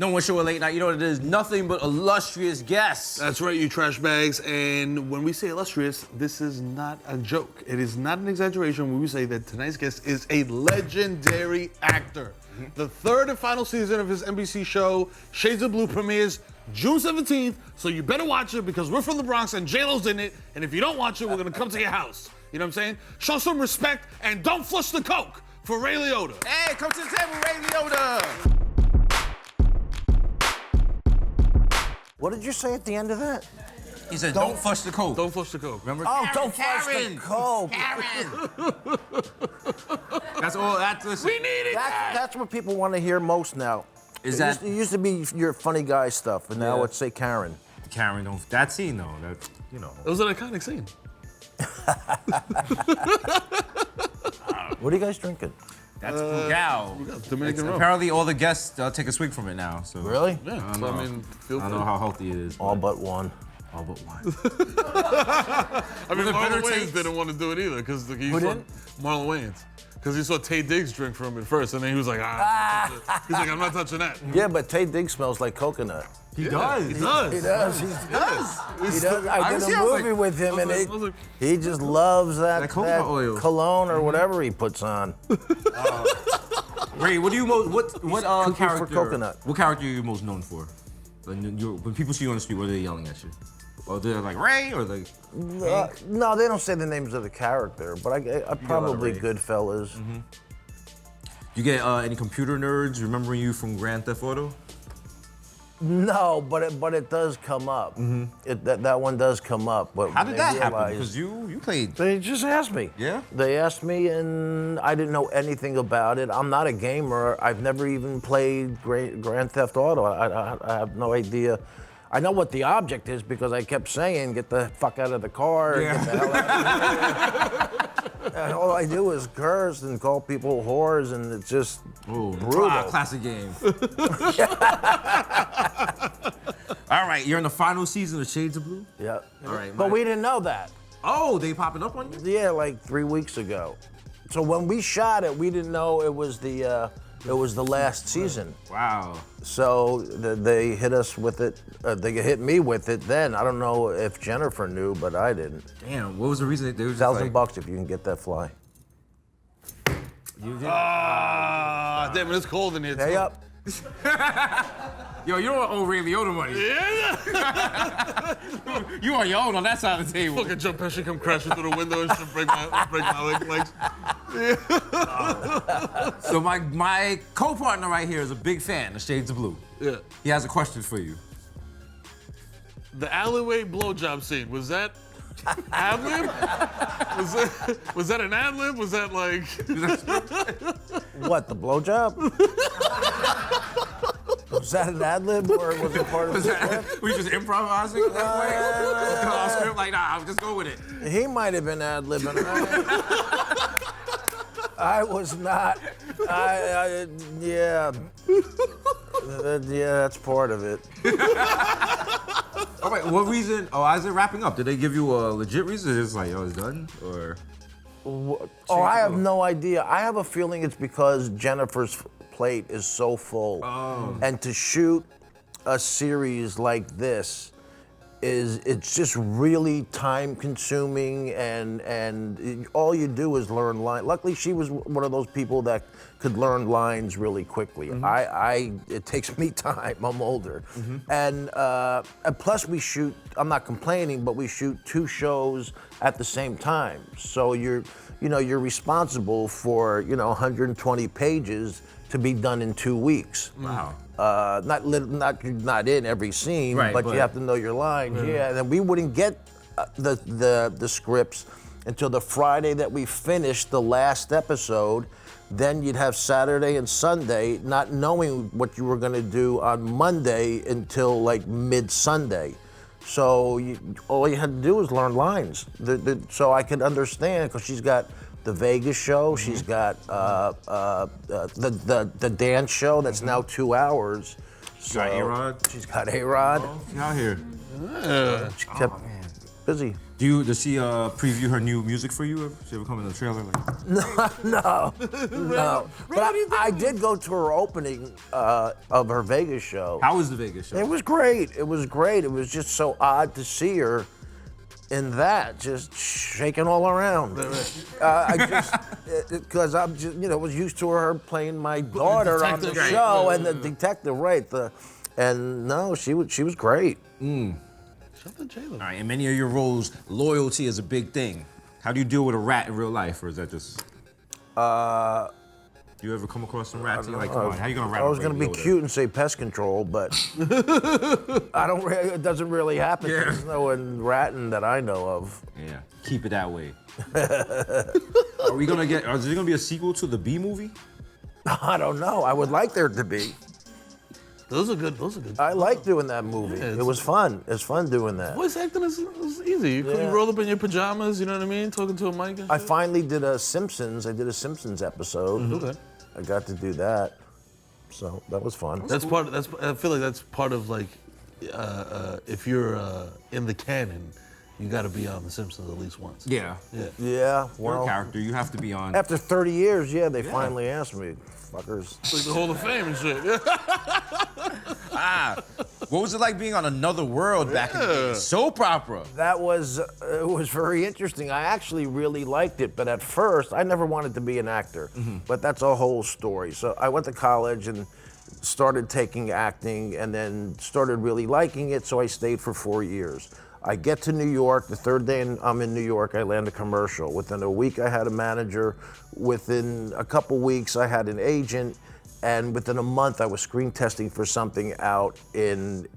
No one show a late night. You know what it is? Nothing but illustrious guests. That's right, you trash bags. And when we say illustrious, this is not a joke. It is not an exaggeration when we say that tonight's guest is a legendary actor. The third and final season of his NBC show, Shades of Blue, premieres June 17th. So you better watch it because we're from the Bronx and J-Lo's in it. And if you don't watch it, we're gonna come to your house. You know what I'm saying? Show some respect and don't flush the Coke for Ray Liotta. Hey, come to the table, Ray Liotta. What did you say at the end of that? He said, don't flush the Coke. Don't flush the Coke. Remember? Oh, don't flush the Coke. That's all. Listen. We needed that. That's what people want to hear most now. Is It that used to be your funny guy stuff, and now Yeah. it's say Karen. Karen? Don't that scene though? That It was an iconic scene. What are you guys drinking? That's Frugal. Dominican rum. Apparently, all the guests take a swig from it now. So Really? Yeah, so I mean, feel I don't know how healthy it is. All but one. All but one. I mean, the better Marlon Wayans takes. didn't want to do it either because he saw didn't? Marlon Wayans. Because he saw Tay Diggs drink from it first, and then he was like, he's like, I'm not touching that. Yeah, but Tay Diggs smells like coconut. He does. He does. He does. He does. I did see, a I was movie like- with him, and I was like- he just loves that coconut oil. cologne or whatever he puts on. Ray, what do you what Cuckoo character? for coconut. What character are you most known for? When people see you on the street, what are they yelling at you? Or they're like Ray, or like? No, they don't say the names of the character, but I probably Ray. Goodfellas. You get any computer nerds remembering you from Grand Theft Auto? No, but it does come up. That one does come up. But How did that happen? realize- Because you played. They just asked me. Yeah? They asked me, and I didn't know anything about it. I'm not a gamer. I've never even played Grand Theft Auto. I have no idea. I know what the object is because I kept saying, "Get the fuck out of the car." Yeah. Get the hell out. And all I do is curse and call people whores, and it's just brutal. Classic game. All right, you're in the final season of Shades of Blue? Yeah. All right, But we didn't know that. Oh, they popping up on you? Yeah, like 3 weeks ago. So when we shot it, we didn't know it was the last season. Wow. So they hit us with it. They hit me with it then. I don't know if Jennifer knew, but I didn't. Damn, what was the reason they were just $1,000 if you can get that fly. You did? Damn it, it's cold in here, Pay too. up. Yo, you don't owe Ray Liotta money. Yeah. You on your own on that side of the table. Fucking Joe Pesci come crashing through the window and shit, break my legs. So my co-partner right here is a big fan of Shades of Blue. Yeah. He has a question for you. The alleyway blowjob scene, was that ad-lib? Was that an ad-lib? Was that like... What, the blowjob? Was that an ad-lib or was it part of the script? Were you just improvising at that point? Off script, like, nah, I'll just go with it. He might have been ad-libbing. I was not. Yeah. Yeah, that's part of it. All right, what reason? Oh, is it wrapping up? Did they give you a legit reason? It's like, oh, it's done? Or? Oh, I have no idea. I have a feeling it's because Jennifer's plate is so full. Oh. And to shoot a series like this it's just really time consuming and all you do is learn lines. Luckily she was one of those people that could learn lines really quickly. It takes me time, I'm older. And plus we shoot, I'm not complaining, but we shoot 2 shows at the same time. So you're responsible for 120 pages to be done in 2 weeks. Wow. Not in every scene, Right, but you have to know your lines. Yeah, and then we wouldn't get the scripts until the Friday that we finished the last episode. Then you'd have Saturday and Sunday, not knowing what you were going to do on Monday until like mid-Sunday. So all you had to do was learn lines. So I could understand, because she's got the Vegas show, she's got the dance show that's now 2 hours. She's got A-Rod? She's got A-Rod. She out here. She kept busy. Does she preview her new music for you? She ever come in the trailer? Like, No. But I did go to her opening of her Vegas show. how was the Vegas show? It was great. It was great. It was just so odd to see her in that, just shaking all around. Because I'm just, was used to her playing my daughter on the show and the detective, right? And no, she was great. All right, in many of your roles, loyalty is a big thing. How do you deal with a rat in real life, or is that just? You ever come across some rats? And you're like, come on, how you gonna rat? I was gonna be cute and say pest control, but I don't. It doesn't really happen. Yeah. There's no one ratting that I know of. Yeah, keep it that way. Are we gonna get? Is there gonna be a sequel to the B movie? I don't know. I would like there to be. Those are good. I like doing that movie. Yeah, it was fun. It's fun doing that. Voice acting is easy. You roll up in your pajamas, you know what I mean? Talking to a mic and shit. I finally did a Simpsons. I did a Simpsons episode. Okay. I got to do that, so that was fun. That's part. I feel like that's part of like, if you're in the canon, you got to be on The Simpsons at least once. Yeah. Yeah, You're a well, character. You have to be on. after 30 years, they finally asked me, fuckers. It's like the Hall of Fame and shit. What was it like being on Another World back in the day? Soap opera. That was it was very interesting. I actually really liked it, but at first I never wanted to be an actor. But that's a whole story. So I went to college and started taking acting, and then started really liking it. So I stayed for 4 years. I get to New York. The third day I'm in New York, I land a commercial. Within a week, I had a manager. Within a couple weeks, I had an agent. And within a month, I was screen testing for something out in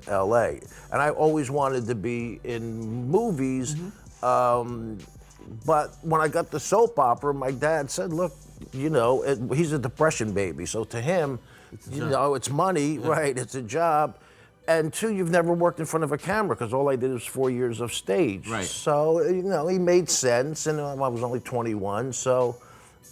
LA. And I always wanted to be in movies. But when I got the soap opera, my dad said, look, he's a depression baby. So to him, it's money, right? It's a job. And two, you've never worked in front of a camera, because all I did was 4 years of stage. Right. So, he made sense, and I was only 21, so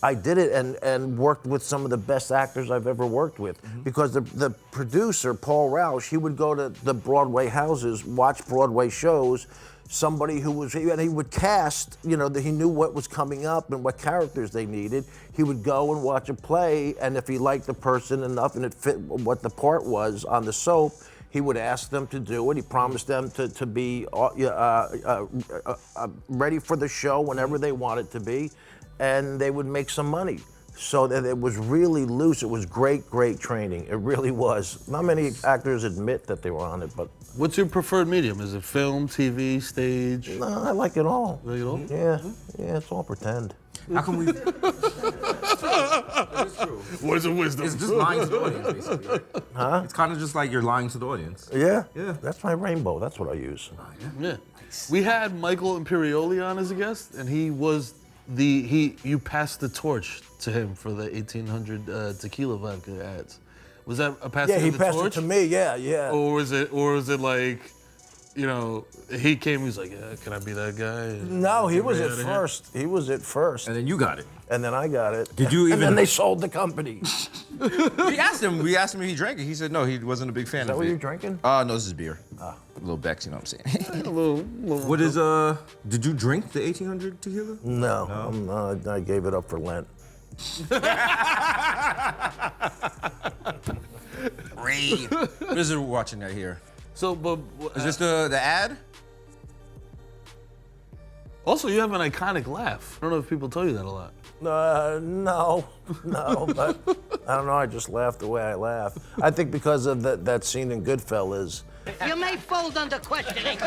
I did it and worked with some of the best actors I've ever worked with. Because the producer, Paul Rausch, he would go to the Broadway houses, watch Broadway shows, somebody and he would cast, that he knew what was coming up and what characters they needed. He would go and watch a play, and if he liked the person enough and it fit what the part was on the soap, he would ask them to do it. He promised them to be ready for the show whenever they wanted to be, and they would make some money. So that it was really loose. It was great training. It really was. Not many actors admit that they were on it, but. What's your preferred medium? Is it film, TV, stage? No, I like it all. Like it all? Yeah, it's all pretend. How can we? It's true. Words of wisdom. It's just lying to the audience, basically. Right? Huh? It's kind of just like you're lying to the audience. Yeah? Yeah. That's my rainbow. That's what I use. Yeah. We had Michael Imperioli on as a guest, and he was you passed the torch to him for the 1800 tequila vodka ads. Was that a passing Yeah, he of the passed torch? it to me. Yeah. Or was it like, he came, he was like, yeah, can I be that guy? No, he was Get at me outta here. first. He was at first. And then you got it. And then I got it. Did you even? And then they sold the company. We asked him if he drank it. He said no, he wasn't a big fan Is that of what it. you're drinking? No, this is beer. A little Beck's, you know what I'm saying? A little What is Did you drink the 1800 tequila? No, I gave it up for Lent. Ray, what is it watching that here? So, but Is this the ad? also you have an iconic laugh. I don't know if people tell you that a lot. No, but I don't know. I just laugh the way I laugh. I think because of that scene in Goodfellas. You may fold under questioning.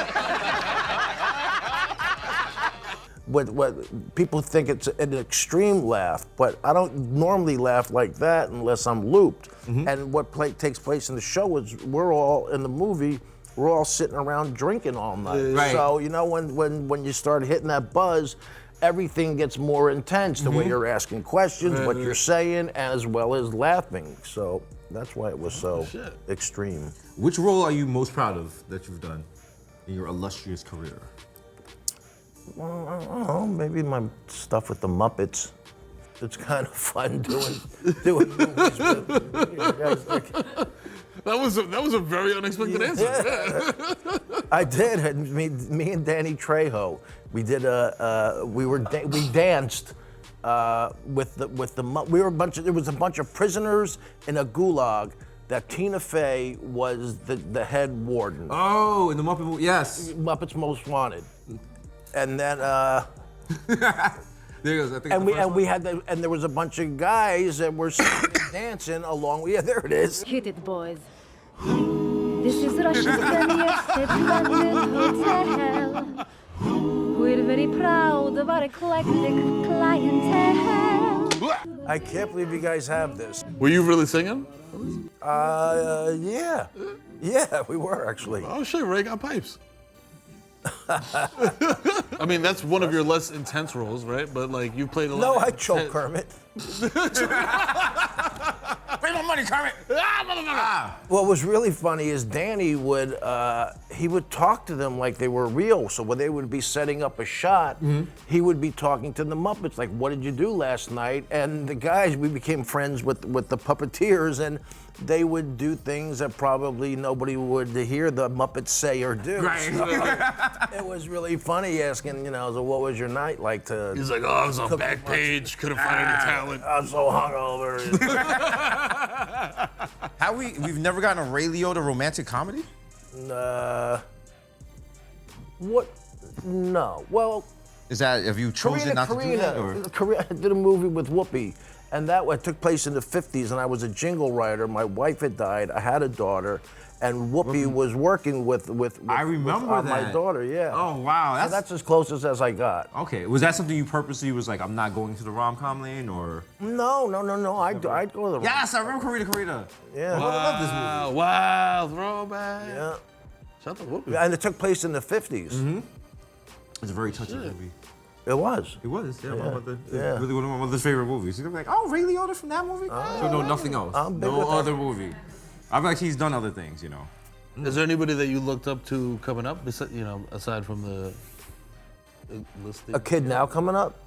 What people think it's an extreme laugh, but I don't normally laugh like that unless I'm looped. And what takes place in the show is we're all in the movie. We're all sitting around drinking all night. Right. So when you start hitting that buzz, everything gets more intense. The way you're asking questions, what you're saying, as well as laughing. So that's why it was so extreme. Which role are you most proud of that you've done in your illustrious career? Well, I don't know, maybe my stuff with the Muppets. It's kind of fun doing movies with you guys. That was a very unexpected answer. Yeah. I did. And me and Danny Trejo, we did we danced with the there was a bunch of prisoners in a gulag that Tina Fey was the head warden. Oh, in the Muppet movie, yes. Muppets Most Wanted. And then there goes. I think we had there was a bunch of guys that were singing and dancing along. Yeah, there it is. Hit it, boys. This is Russia's funniest hotel. We're very proud of our eclectic clientele. I can't believe you guys have this. Were you really singing? Yeah. Yeah, we were actually. Oh shit, Ray got pipes. I mean, that's one of your less intense roles, right? But like, you played a lot. No, I choke Kermit. Bring my money, Kermit. What was really funny is Danny would talk to them like they were real. So when they would be setting up a shot, he would be talking to the Muppets like, "What did you do last night?" And the guys, we became friends with the puppeteers, and they would do things that probably nobody would hear the Muppets say or do. Right. So it was really funny asking, so what was your night like to? He's like, oh, I was on Backpage, couldn't find any talent. I'm so hungover. We've never gotten a Ray Liotta romantic comedy? What? No. Well, Have you chosen not to do that? Or? I did a movie with Whoopi, and that one took place in the 50s, and I was a jingle writer. My wife had died. I had a daughter, and Whoopi was working with I remember that. my daughter, yeah. Oh, wow. So that's as close as I got. Okay. Was that something you purposely was like, I'm not going to the rom-com lane, or? No. I'd go to the Yes, I remember Karita. Yeah. I love this movie. Wow, throwback. Yeah. Shout out to Whoopi. And it took place in the 50s. It's a very touching movie. It was. It was, yeah. My mother, Yeah. really one of my mother's favorite movies. She's like, oh, Ray Liotta from that movie? So no, nothing else. I'm big No with that. other movie. I feel like he's done other things, Is there anybody that you looked up to coming up, aside from the list? A kid now coming up?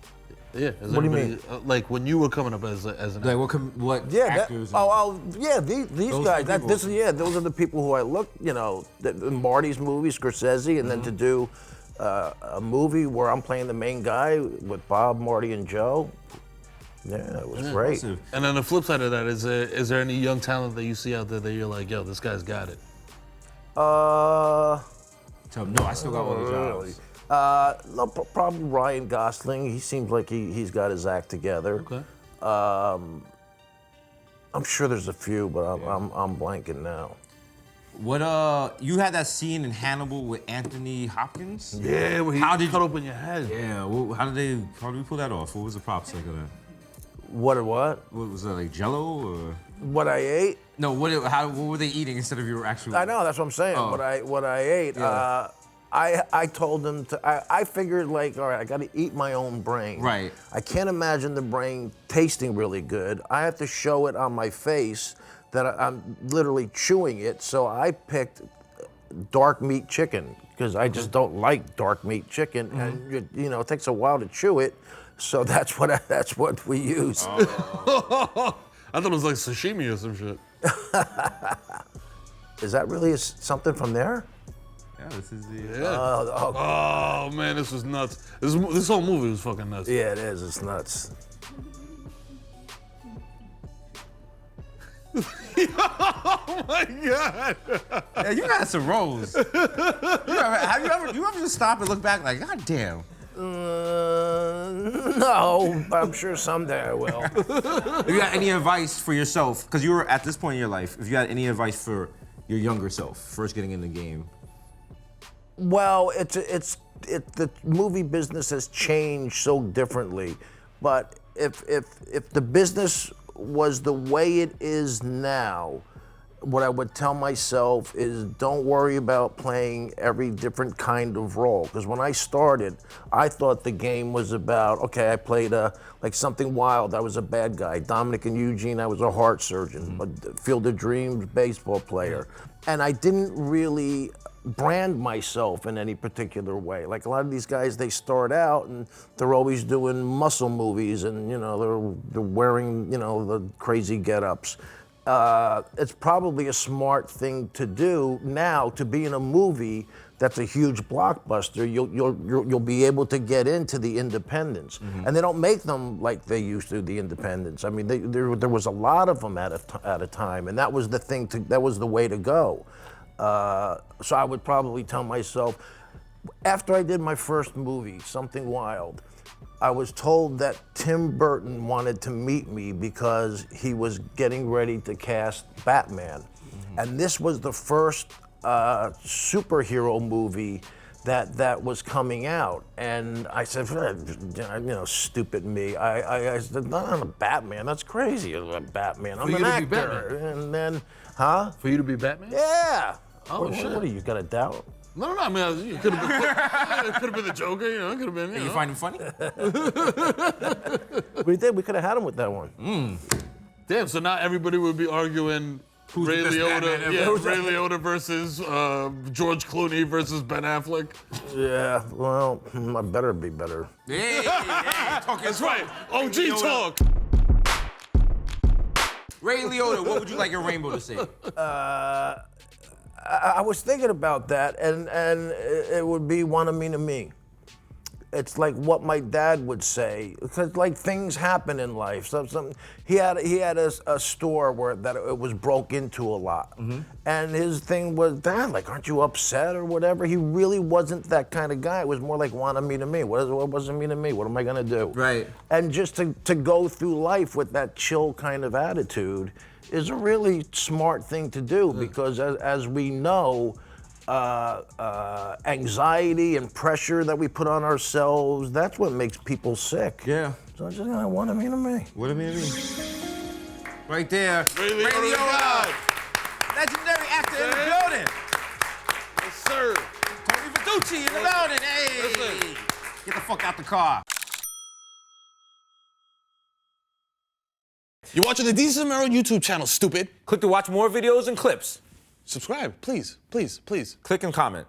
Yeah. What do you mean? Like when you were coming up as an actor. Like what Yeah, actors? these Those guys. people. Those are the people who I look. Marty's movie, Scorsese, and then to do a movie where I'm playing the main guy with Bob, Marty, and Joe. Yeah, it was great. Impressive. And on the flip side of that, is there any young talent that you see out there that you're like, yo, this guy's got it? No, I still got all the jobs. No, probably Ryan Gosling. He seems like he's got his act together. Okay. I'm sure there's a few, but I'm blanking now. What you had that scene in Hannibal with Anthony Hopkins? Yeah, well, How did cut open your head? Yeah, well, how did we pull that off? What was the props like of that? What? What was that, like Jello or? What I ate? No, what were they eating instead of your actual? I know, that's what I'm saying. Oh. What I ate. Yeah. I told them I figured like, all right, I got to eat my own brain. Right. I can't imagine the brain tasting really good. I have to show it on my face that I'm literally chewing it. So I picked dark meat chicken because I just don't like dark meat chicken, and it takes a while to chew it. So that's what we use. Oh. I thought it was like sashimi or some shit. Is that really something from there? Yeah, this is the. Yeah. Oh man, this was nuts. This whole movie was fucking nuts. Yeah, it is. It's nuts. Oh my god. Yeah, you got some roles. Have you ever just stop and look back like, God damn? No, I'm sure someday I will. If you got any advice for yourself, because you were at this point in your life, if you had any advice for your younger self, first getting in the game. Well, the movie business has changed so differently, but if the business was the way it is now, what I would tell myself is don't worry about playing every different kind of role. Because when I started, I thought the game was about, okay, I played like Something Wild, I was a bad guy. Dominic and Eugene, I was a heart surgeon. But Field of Dreams, baseball player. And I didn't really brand myself in any particular way. Like a lot of these guys, they start out and they're always doing muscle movies and, you know, they're wearing, you know, the crazy get-ups. It's probably a smart thing to do now to be in a movie that's a huge blockbuster. You'll be able to get into the independents, and they don't make them like they used to. The independents. I mean, there was a lot of them at a time, and that was the thing. That was the way to go. So I would probably tell myself, after I did my first movie, Something Wild, I was told that Tim Burton wanted to meet me because he was getting ready to cast Batman. And this was the first superhero movie that was coming out. And I said, you know, stupid me. I said, no, I'm a Batman, that's crazy. I'm a Batman, I'm an actor. And then, huh? For you to be Batman? Yeah. Oh, shit. What are you, got a doubt? No, I mean, it could have been the Joker, you know, it could have been, you know. You find him funny? We did, we could have had him with that one. Damn, so now everybody would be arguing Who's Ray the best Batman Liotta, ever? yeah, Who's Ray Liotta versus George Clooney versus Ben Affleck. Yeah, well, I better be better. Hey, talking That's right, OG talk. Ray Liotta, what would you like your rainbow to say? I was thinking about that, and it would be one of me to me. It's like what my dad would say, because like things happen in life. So he had a store where that it was broke into a lot, and his thing was, Dad, like, aren't you upset or whatever? He really wasn't that kind of guy. It was more like one of me to me. What wasn't me to me? What am I gonna do? Right. And just to go through life with that chill kind of attitude is a really smart thing to do, because as we know, anxiety and pressure that we put on ourselves, that's what makes people sick. Yeah. So I just want to mean to me. What do you mean? Right there. Ray Liotta. Legendary actor in the building. Yes, sir. Tony Verducci in the building. Hey. Listen. Get the fuck out the car. You're watching the Desus Mero YouTube channel, stupid. Click to watch more videos and clips. Subscribe, please, please, please. Click and comment.